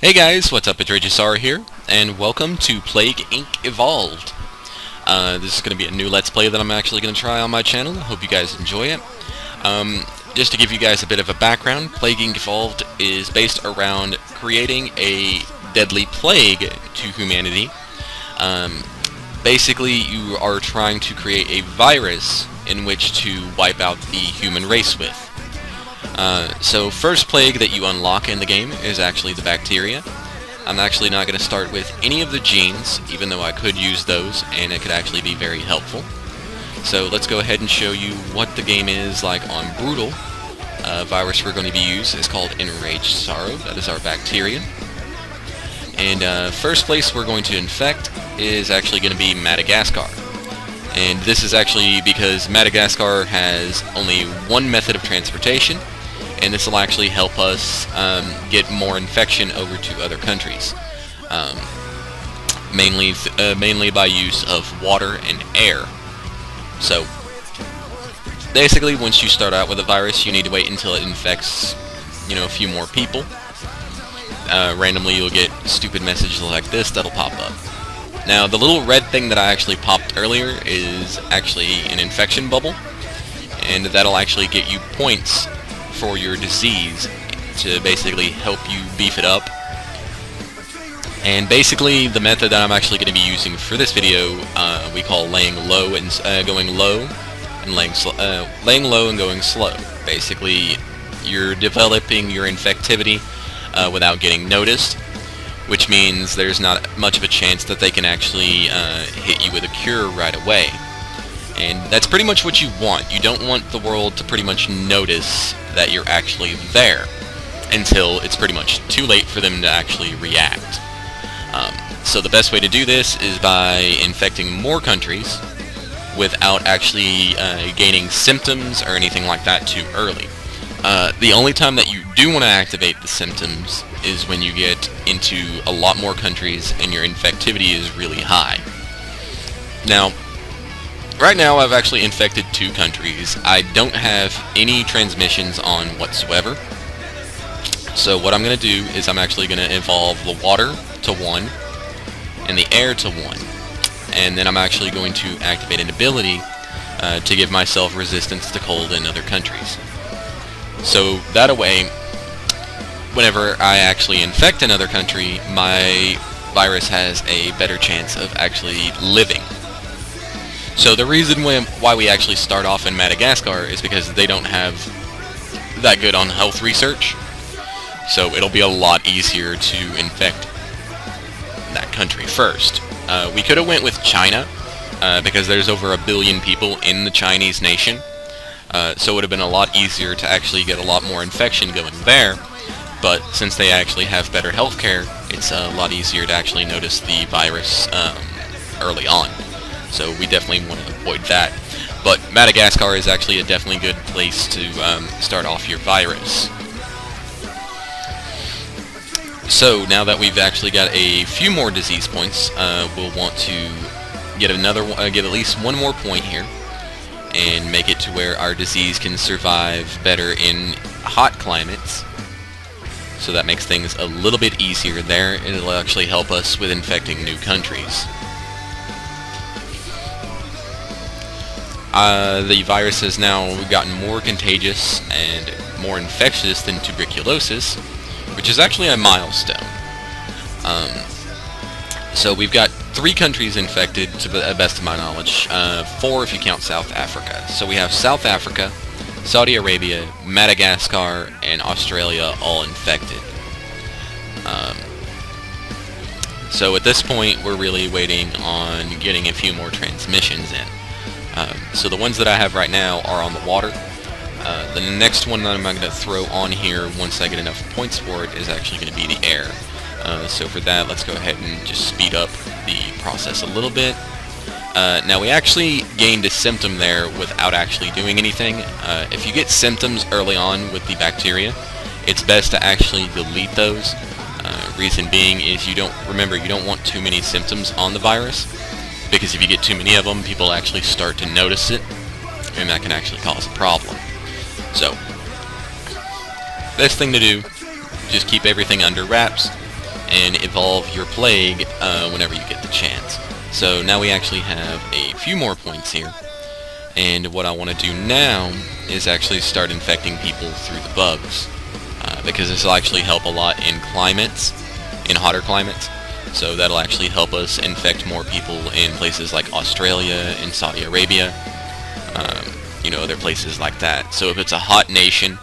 Hey guys, what's up? It's RagesSorrow here, and welcome to Plague Inc. Evolved. This is going to be a new Let's Play that I'm actually going to try on my channel. I hope you guys enjoy it. Just to give you guys a bit of a background, Plague Inc. Evolved is based around creating a deadly plague to humanity. Basically, you are trying to create a virus in which to wipe out the human race with. So first plague that you unlock in the game is actually the bacteria. I'm actually not going to start with any of the genes, even though I could use those, and it could actually be very helpful. So let's go ahead and show you what the game is like on Brutal. Virus we're going to be using is called RagesSorrow. That is our bacteria. And first place we're going to infect is actually going to be Madagascar. And this is actually because Madagascar has only one method of transportation, and this will actually help us get more infection over to other countries, mainly by use of water and air. So basically, once you start out with a virus, you need to wait until it infects, a few more people. Randomly, you'll get stupid messages like this that'll pop up. Now, the little red thing that I actually popped earlier is actually an infection bubble, and that'll actually get you points for your disease to basically help you beef it up. And basically, the method that I'm actually going to be using for this video, we call laying low and going low, and laying low and going slow. Basically, you're developing your infectivity without getting noticed, which means there's not much of a chance that they can actually hit you with a cure right away. And that's pretty much what you want. You don't want the world to pretty much notice that you're actually there until it's pretty much too late for them to actually react. So the best way to do this is by infecting more countries without actually gaining symptoms or anything like that too early. The only time that you do want to activate the symptoms is when you get into a lot more countries and your infectivity is really high. Now, right now I've actually infected 2 countries. I don't have any transmissions on whatsoever. So what I'm going to do is I'm actually going to evolve the water to 1 and the air to 1. And then I'm actually going to activate an ability to give myself resistance to cold in other countries. So that way, whenever I actually infect another country, my virus has a better chance of actually living. So the reason why we actually start off in Madagascar is because they don't have that good on health research. So it'll be a lot easier to infect that country first. We could have went with China, because there's over 1 billion people in the Chinese nation. So it would have been a lot easier to actually get a lot more infection going there. But since they actually have better healthcare, it's a lot easier to actually notice the virus early on. So we definitely want to avoid that. But Madagascar is actually a definitely good place to start off your virus. So now that we've actually got a few more disease points, we'll want to get at least one more point here, and make it to where our disease can survive better in hot climates. So that makes things a little bit easier there, and it'll actually help us with infecting new countries. The virus has now gotten more contagious and more infectious than tuberculosis, which is actually a milestone. So we've got 3 countries infected, to the best of my knowledge. 4 if you count South Africa. So we have South Africa, Saudi Arabia, Madagascar, and Australia all infected. So at this point, we're really waiting on getting a few more transmissions in. So the ones that I have right now are on the water. The next one that I'm going to throw on here once I get enough points for it is actually going to be the air. So for that, let's go ahead and just speed up the process a little bit. Now we actually gained a symptom there without actually doing anything. If you get symptoms early on with the bacteria, it's best to actually delete those. Reason being is you don't want too many symptoms on the virus, because if you get too many of them, people actually start to notice it, and that can actually cause a problem. So, best thing to do, just keep everything under wraps, and evolve your plague whenever you get the chance. So now we actually have a few more points here, and what I want to do now is actually start infecting people through the bugs, because this will actually help a lot in hotter climates. So that'll actually help us infect more people in places like Australia and Saudi Arabia, other places like that. So if it's a hot nation,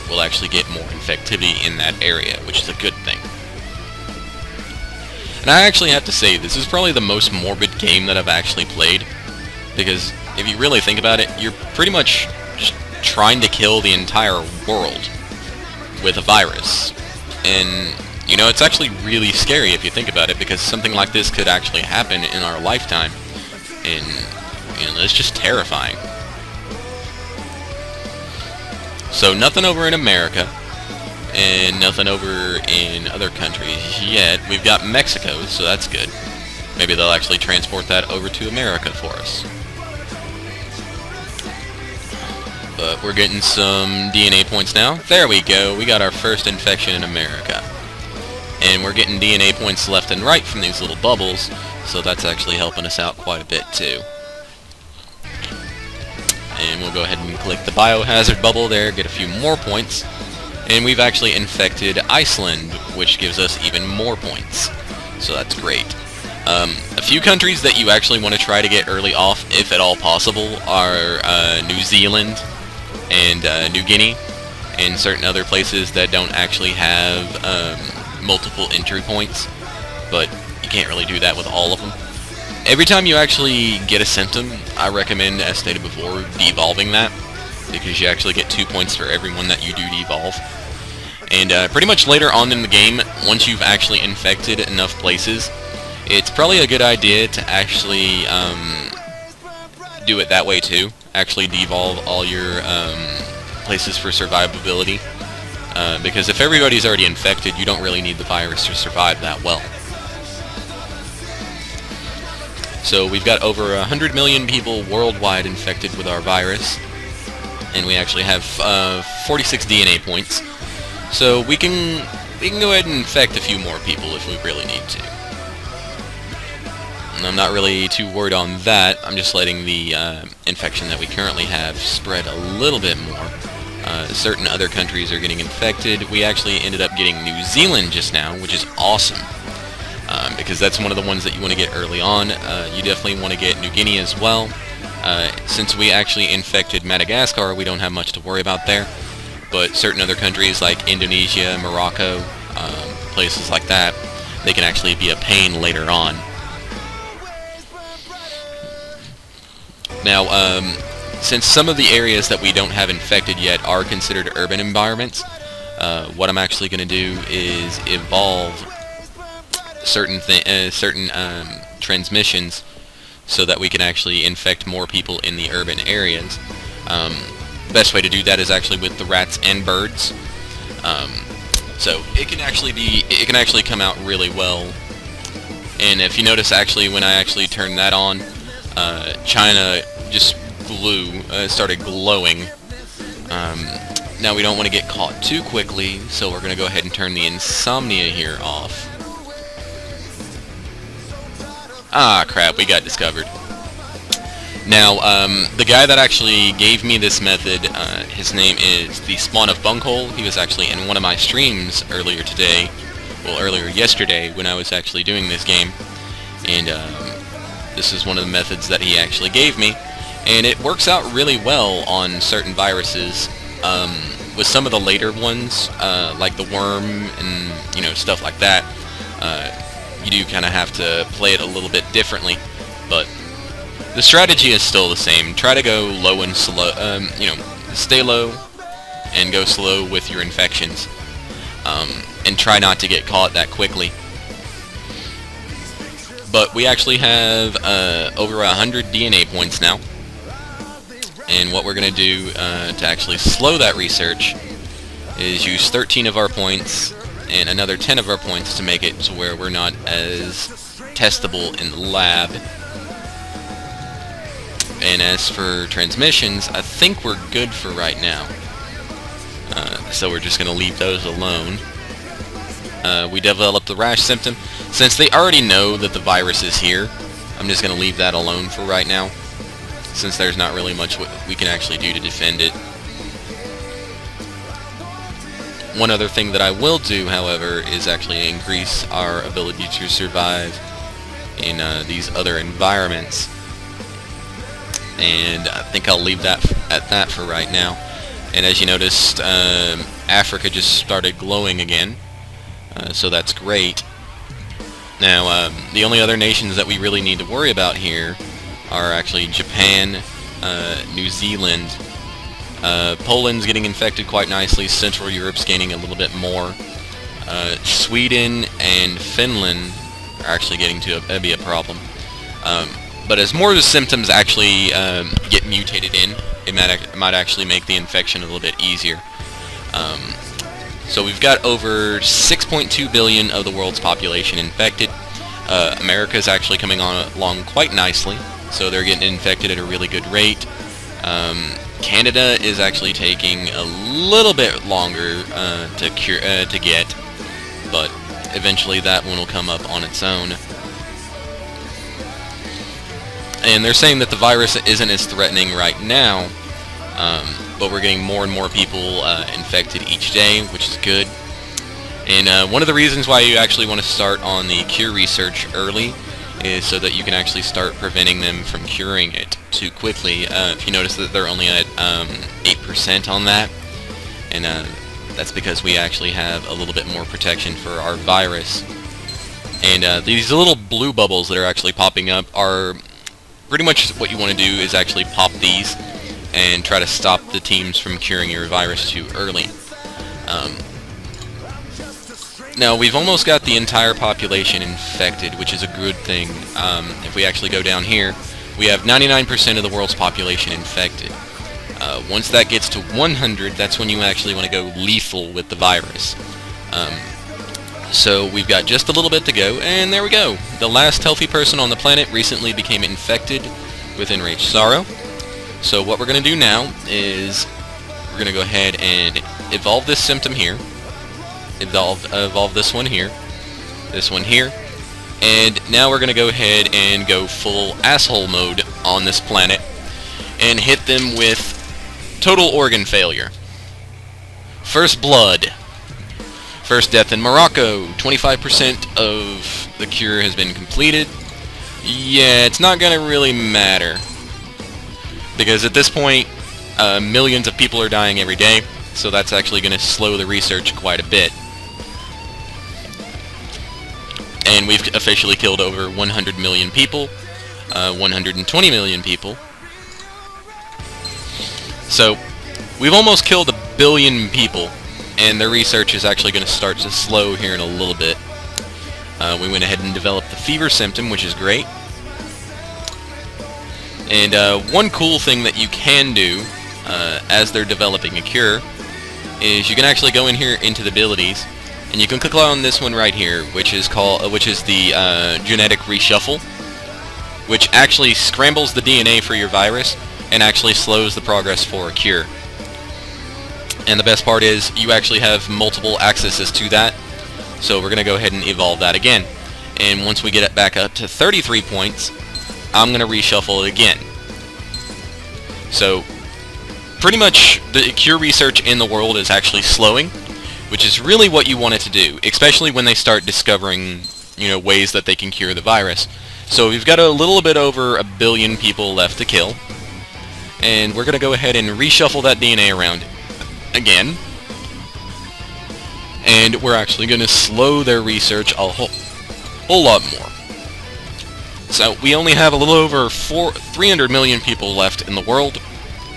we'll actually get more infectivity in that area, which is a good thing. And I actually have to say, this is probably the most morbid game that I've actually played, because if you really think about it, you're pretty much just trying to kill the entire world with a virus. And, it's actually really scary if you think about it, because something like this could actually happen in our lifetime. And, it's just terrifying. So nothing over in America, and nothing over in other countries yet. We've got Mexico, so that's good. Maybe they'll actually transport that over to America for us. But we're getting some DNA points now. There we go, we got our first infection in America. And we're getting DNA points left and right from these little bubbles, so that's actually helping us out quite a bit too. And we'll go ahead and click the biohazard bubble there, get a few more points. And we've actually infected Iceland, which gives us even more points. So that's great. A few countries that you actually want to try to get early off, if at all possible, are New Zealand and New Guinea, and certain other places that don't actually have multiple entry points. But you can't really do that with all of them. Every time you actually get a symptom, I recommend, as stated before, devolving that, because you actually get 2 points for every one that you do devolve. And pretty much later on in the game, once you've actually infected enough places, it's probably a good idea to actually do it that way too. Actually devolve all your places for survivability, because if everybody's already infected, you don't really need the virus to survive that well. So we've got over 100 million people worldwide infected with our virus, and we actually have 46 DNA points. So we can go ahead and infect a few more people if we really need to. And I'm not really too worried on that. I'm just letting the infection that we currently have spread a little bit more. Certain other countries are getting infected. We actually ended up getting New Zealand just now, which is awesome. Because that's one of the ones that you want to get early on. You definitely want to get New Guinea as well. Since we actually infected Madagascar, we don't have much to worry about there. But certain other countries like Indonesia, Morocco, places like that, they can actually be a pain later on. Now, since some of the areas that we don't have infected yet are considered urban environments, what I'm actually going to do is evolve certain transmissions so that we can actually infect more people in the urban areas. The best way to do that is actually with the rats and birds. So it can actually come out really well. And if you notice, actually, when I actually turned that on, China just started glowing. Now we don't want to get caught too quickly, so we're going to go ahead and turn the insomnia here off. Ah, crap, we got discovered. Now, the guy that actually gave me this method, his name is the Spawn of Bunghole. He was actually in one of my streams earlier yesterday when I was actually doing this game. And this is one of the methods that he actually gave me. And it works out really well on certain viruses. With some of the later ones, like the worm and, stuff like that, you do kind of have to play it a little bit differently. But the strategy is still the same. Try to go low and slow, stay low and go slow with your infections. And try not to get caught that quickly. But we actually have over 100 DNA points now. And what we're going to do to actually slow that research is use 13 of our points and another 10 of our points to make it to where we're not as testable in the lab. And as for transmissions, I think we're good for right now. So we're just going to leave those alone. we develop the rash symptom. Since they already know that the virus is here, I'm just going to leave that alone for right now, since there's not really much we can actually do to defend it. One other thing that I will do, however, is actually increase our ability to survive in these other environments. And I think I'll leave that at that for right now. And as you noticed, Africa just started glowing again, so that's great. Now, the only other nations that we really need to worry about here are actually Japan, New Zealand, Poland's getting infected quite nicely, Central Europe's gaining a little bit more, Sweden and Finland are actually getting to be a problem. But as more of the symptoms actually get mutated in, it might actually make the infection a little bit easier. So we've got over 6.2 billion of the world's population infected. America's actually coming along quite nicely, so they're getting infected at a really good rate. Canada is actually taking a little bit longer to get, but eventually that one will come up on its own. And they're saying that the virus isn't as threatening right now, but we're getting more and more people infected each day, which is good. And one of the reasons why you actually want to start on the cure research early is so that you can actually start preventing them from curing it too quickly. If you notice that they're only at 8% on that, and that's because we actually have a little bit more protection for our virus. And these little blue bubbles that are actually popping up are pretty much what you want to do is actually pop these and try to stop the teams from curing your virus too early. Now, we've almost got the entire population infected, which is a good thing. If we actually go down here, we have 99% of the world's population infected. Once that gets to 100, that's when you actually want to go lethal with the virus. So we've got just a little bit to go, and there we go. The last healthy person on the planet recently became infected with RagesSorrow. So what we're going to do now is we're going to go ahead and evolve this symptom here. Evolve this one here, and now we're going to go ahead and go full asshole mode on this planet and hit them with total organ failure. First blood. First death in Morocco. 25% of the cure has been completed. Yeah, it's not going to really matter, because at this point, millions of people are dying every day, so that's actually going to slow the research quite a bit. And we've officially killed over 100 million people, 120 million people. So, we've almost killed 1 billion people, and the research is actually going to start to slow here in a little bit. We went ahead and developed the fever symptom, which is great. And one cool thing that you can do as they're developing a cure is you can actually go in here into the abilities, and you can click on this one right here, which is the genetic reshuffle, which actually scrambles the DNA for your virus and actually slows the progress for a cure. And the best part is you actually have multiple accesses to that, so we're going to go ahead and evolve that again. And once we get it back up to 33 points, I'm going to reshuffle it again. So pretty much the cure research in the world is actually slowing, which is really what you want it to do, especially when they start discovering, ways that they can cure the virus. So we've got a little bit over 1 billion people left to kill, and we're going to go ahead and reshuffle that DNA around again, and we're actually going to slow their research a whole lot more. So we only have a little over 300 million people left in the world,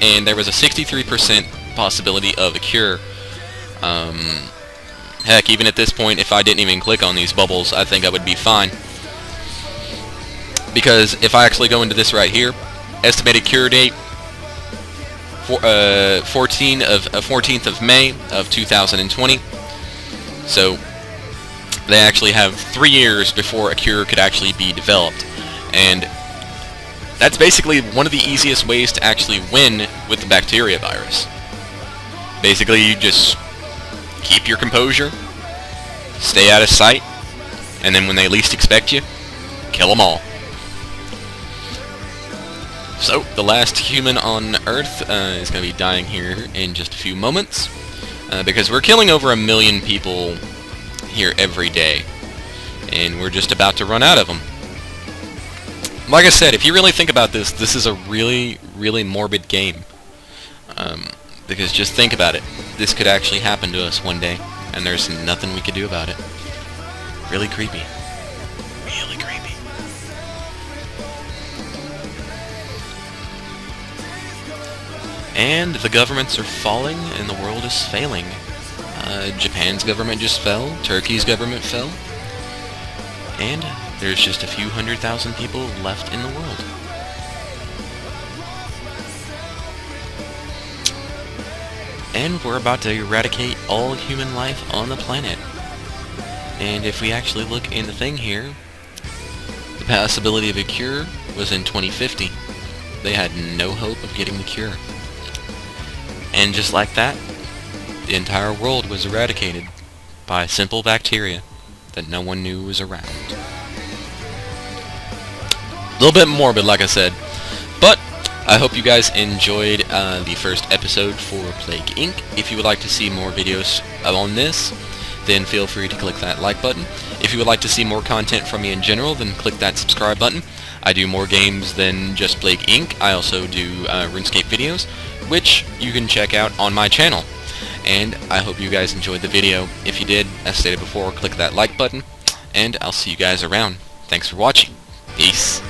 and there was a 63% possibility of a cure. Heck, even at this point, if I didn't even click on these bubbles, I think I would be fine. Because if I actually go into this right here, estimated cure date, 14th of May of 2020. So they actually have 3 years before a cure could actually be developed. And that's basically one of the easiest ways to actually win with the bacteria virus. Basically, you just keep your composure, stay out of sight, and then when they least expect you, kill them all. So, the last human on Earth is going to be dying here in just a few moments, because we're killing over 1 million people here every day, and we're just about to run out of them. Like I said, if you really think about this, this is a really, really morbid game. Because just think about it. This could actually happen to us one day, and there's nothing we could do about it. Really creepy. Really creepy. And the governments are falling, and the world is failing. Japan's government just fell. Turkey's government fell. And there's just a few 100,000 people left in the world. And we're about to eradicate all human life on the planet. And if we actually look in the thing here, the possibility of a cure was in 2050. They had no hope of getting the cure. And just like that, the entire world was eradicated by a simple bacteria that no one knew was around. A little bit morbid, like I said, but I hope you guys enjoyed the first episode for Plague Inc. If you would like to see more videos on this, then feel free to click that like button. If you would like to see more content from me in general, then click that subscribe button. I do more games than just Plague Inc. I also do RuneScape videos, which you can check out on my channel. And I hope you guys enjoyed the video. If you did, as stated before, click that like button, and I'll see you guys around. Thanks for watching. Peace.